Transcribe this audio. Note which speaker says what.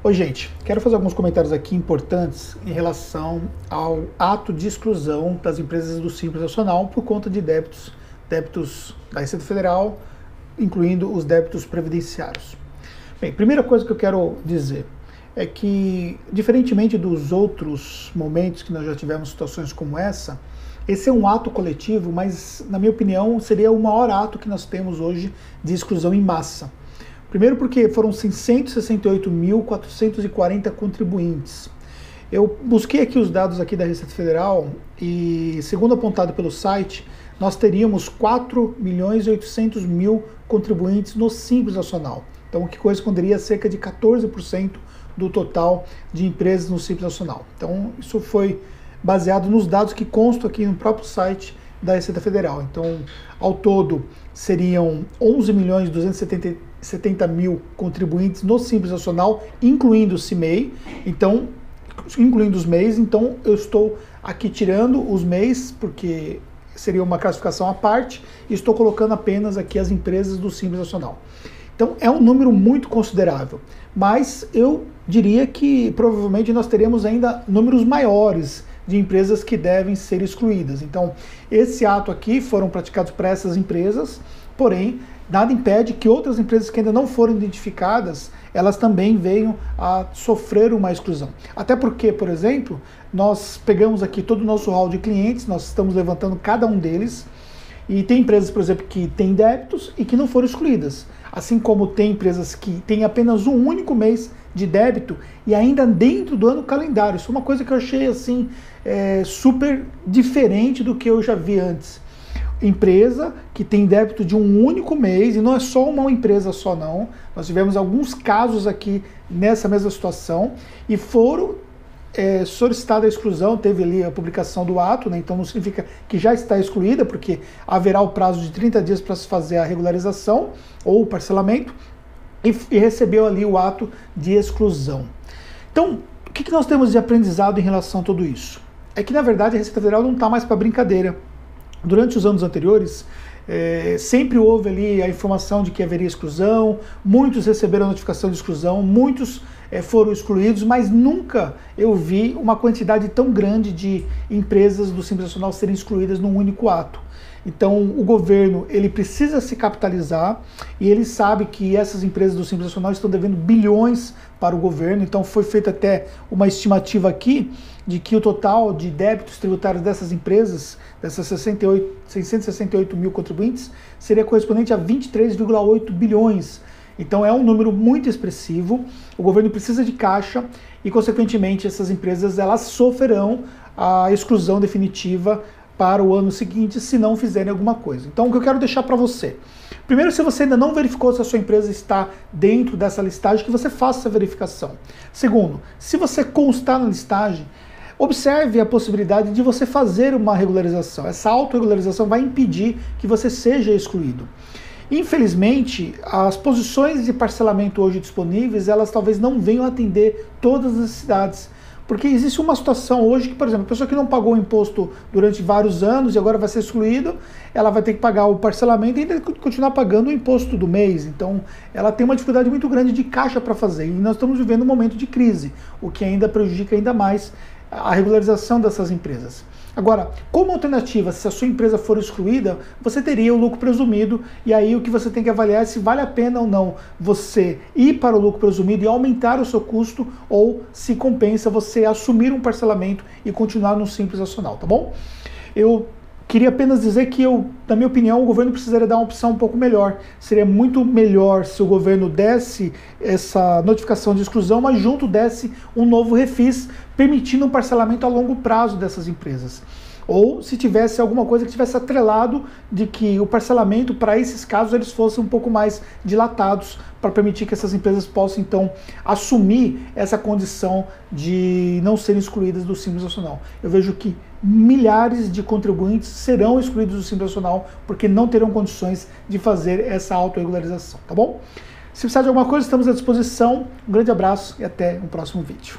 Speaker 1: Oi, gente, quero fazer alguns comentários aqui importantes em relação ao ato de exclusão das empresas do Simples Nacional por conta de débitos da Receita Federal, incluindo os débitos previdenciários. Bem, primeira coisa que eu quero dizer é que, diferentemente dos outros momentos que nós já tivemos situações como essa, esse é um ato coletivo, mas, na minha opinião, seria o maior ato que nós temos hoje de exclusão em massa. Primeiro porque foram 168.440 contribuintes. Eu busquei aqui os dados aqui da Receita Federal e, segundo apontado pelo site, nós teríamos 4.800.000 contribuintes no Simples Nacional. Então, o que corresponderia a cerca de 14% do total de empresas no Simples Nacional. Então, isso foi baseado nos dados que constam aqui no próprio site da Receita Federal. Então, ao todo, seriam 11.270.000 contribuintes no Simples Nacional, incluindo o CIMEI. Então, incluindo os MEIs. Então, eu estou aqui tirando os MEIs, porque seria uma classificação à parte, e estou colocando apenas aqui as empresas do Simples Nacional. Então, é um número muito considerável, mas eu diria que provavelmente nós teremos ainda números maiores de empresas que devem ser excluídas. Então, esse ato aqui foram praticados para essas empresas, porém, nada impede que outras empresas que ainda não foram identificadas, elas também venham a sofrer uma exclusão. Até porque, por exemplo, nós pegamos aqui todo o nosso hall de clientes, nós estamos levantando cada um deles, e tem empresas, por exemplo, que têm débitos e que não foram excluídas. Assim como tem empresas que têm apenas um único mês de débito e ainda dentro do ano calendário. Isso é uma coisa que eu achei assim super diferente do que eu já vi antes. Empresa que tem débito de um único mês, e não é só uma empresa só não. Nós tivemos alguns casos aqui nessa mesma situação e foram solicitada a exclusão, teve ali a publicação do ato, né? Então não significa que já está excluída, porque haverá o prazo de 30 dias para se fazer a regularização ou o parcelamento, e recebeu ali o ato de exclusão. Então, o que nós temos de aprendizado em relação a tudo isso? É que, na verdade, a Receita Federal não está mais para brincadeira. Durante os anos anteriores, sempre houve ali a informação de que haveria exclusão, muitos receberam a notificação de exclusão, muitos foram excluídos, mas nunca eu vi uma quantidade tão grande de empresas do Simples Nacional serem excluídas num único ato. Então, o governo ele precisa se capitalizar e ele sabe que essas empresas do Simples Nacional estão devendo bilhões para o governo. Então, foi feita até uma estimativa aqui de que o total de débitos tributários dessas empresas, dessas 668.000 contribuintes, seria correspondente a 23,8 bilhões. Então é um número muito expressivo, o governo precisa de caixa e, consequentemente, essas empresas elas sofrerão a exclusão definitiva para o ano seguinte se não fizerem alguma coisa. Então, o que eu quero deixar para você: primeiro, se você ainda não verificou se a sua empresa está dentro dessa listagem, que você faça essa verificação. Segundo, se você constar na listagem, observe a possibilidade de você fazer uma regularização. Essa autorregularização vai impedir que você seja excluído. Infelizmente, as posições de parcelamento hoje disponíveis, elas talvez não venham atender todas as necessidades. Porque existe uma situação hoje que, por exemplo, a pessoa que não pagou o imposto durante vários anos e agora vai ser excluída, ela vai ter que pagar o parcelamento e ainda continuar pagando o imposto do mês. Então, ela tem uma dificuldade muito grande de caixa para fazer. E nós estamos vivendo um momento de crise, o que ainda prejudica ainda mais a regularização dessas empresas. Agora, como alternativa, se a sua empresa for excluída, você teria o lucro presumido, e aí o que você tem que avaliar é se vale a pena ou não você ir para o lucro presumido e aumentar o seu custo, ou se compensa você assumir um parcelamento e continuar no Simples Nacional, tá bom? Eu queria apenas dizer que, na minha opinião, o governo precisaria dar uma opção um pouco melhor. Seria muito melhor se o governo desse essa notificação de exclusão, mas junto desse um novo refis, permitindo um parcelamento a longo prazo dessas empresas. Ou se tivesse alguma coisa que tivesse atrelado de que o parcelamento para esses casos eles fossem um pouco mais dilatados, para permitir que essas empresas possam então assumir essa condição de não serem excluídas do Simples Nacional. Eu vejo que milhares de contribuintes serão excluídos do Simples Nacional porque não terão condições de fazer essa autorregularização, tá bom? Se precisar de alguma coisa, estamos à disposição. Um grande abraço e até o próximo vídeo.